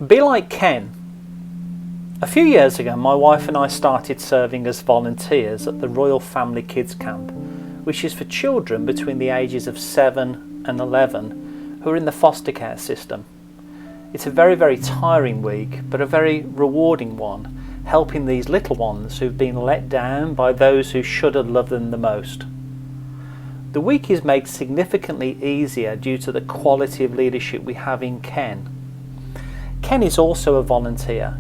Be like Ken. A few years ago, my wife and I started serving as volunteers at the Royal Family Kids Camp, which is for children between the ages of 7 and 11 who are in the foster care system. It's a very, very tiring week, but a very rewarding one, helping these little ones who've been let down by those who should have loved them the most. The week is made significantly easier due to the quality of leadership we have in Ken. Ken is also a volunteer.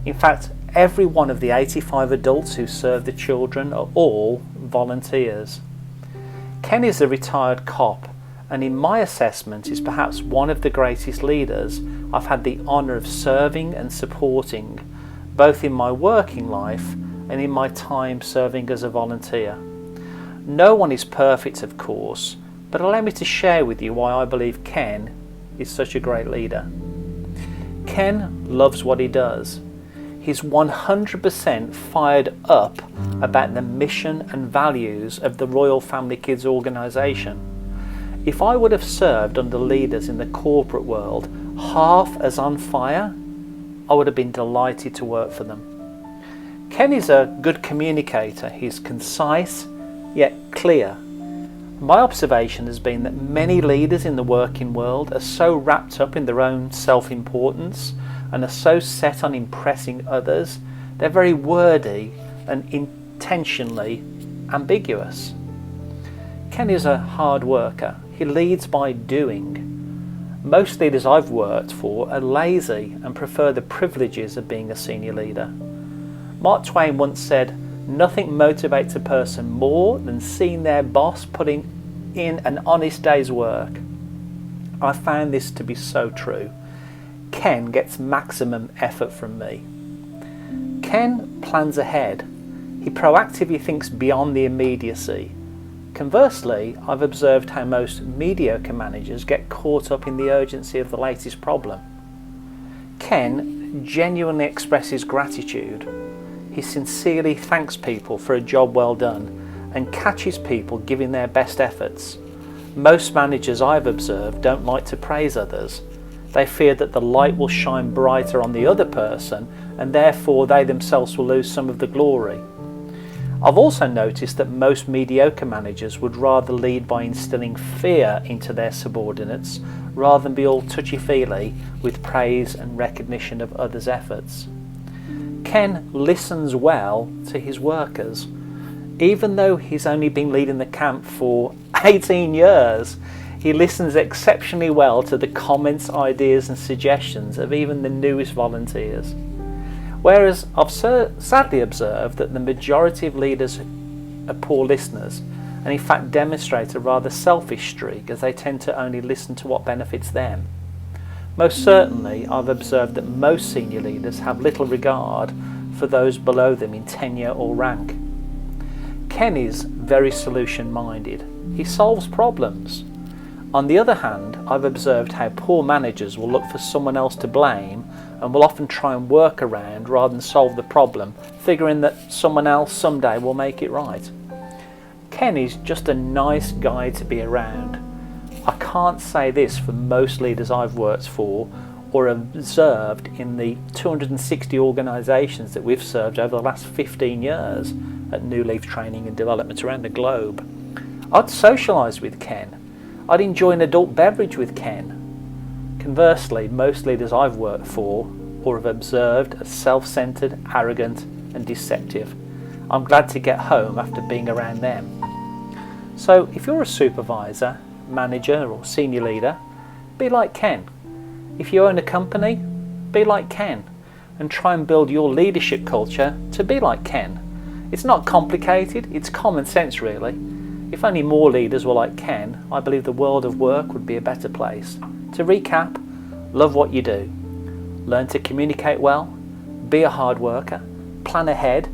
In fact, every one of the 85 adults who serve the children are all volunteers. Ken is a retired cop, and in my assessment is perhaps one of the greatest leaders I've had the honour of serving and supporting, both in my working life and in my time serving as a volunteer. No one is perfect, of course, but allow me to share with you why I believe Ken is such a great leader. Ken loves what he does. He's 100% fired up about the mission and values of the Royal Family Kids organisation. If I would have served under leaders in the corporate world half as on fire, I would have been delighted to work for them. Ken is a good communicator. He's concise yet clear. My observation has been that many leaders in the working world are so wrapped up in their own self-importance and are so set on impressing others, they're very wordy and intentionally ambiguous. Ken is a hard worker. He leads by doing. Most leaders I've worked for are lazy and prefer the privileges of being a senior leader. Mark Twain once said, "Nothing motivates a person more than seeing their boss putting in an honest day's work." I found this to be so true. Ken gets maximum effort from me. Ken plans ahead. He proactively thinks beyond the immediacy. Conversely, I've observed how most mediocre managers get caught up in the urgency of the latest problem. Ken genuinely expresses gratitude. He sincerely thanks people for a job well done and catches people giving their best efforts. Most managers I've observed don't like to praise others. They fear that the light will shine brighter on the other person and therefore they themselves will lose some of the glory. I've also noticed that most mediocre managers would rather lead by instilling fear into their subordinates rather than be all touchy-feely with praise and recognition of others' efforts. Ken listens well to his workers. Even though he's only been leading the camp for 18 years, he listens exceptionally well to the comments, ideas and suggestions of even the newest volunteers. Whereas I've sadly observed that the majority of leaders are poor listeners and in fact demonstrate a rather selfish streak as they tend to only listen to what benefits them. Most certainly I've observed that most senior leaders have little regard for those below them in tenure or rank. Ken is very solution-minded. He solves problems. On the other hand, I've observed how poor managers will look for someone else to blame and will often try and work around rather than solve the problem, figuring that someone else someday will make it right. Ken is just a nice guy to be around. I can't say this for most leaders I've worked for or observed in the 260 organisations that we've served over the last 15 years at Newleaf Training and Development around the globe. I'd socialise with Ken. I'd enjoy an adult beverage with Ken. Conversely, most leaders I've worked for or have observed are self-centred, arrogant and deceptive. I'm glad to get home after being around them. So if you're a supervisor, manager or senior leader, be like Ken. If you own a company, be like Ken and try and build your leadership culture to be like Ken. It's not complicated, it's common sense really. If only more leaders were like Ken, I believe the world of work would be a better place. To recap, love what you do. Learn to communicate well, be a hard worker, plan ahead,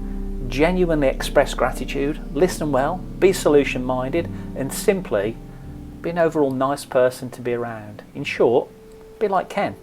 genuinely express gratitude, listen well, be solution-minded and simply be an overall nice person to be around. In short, be like Ken.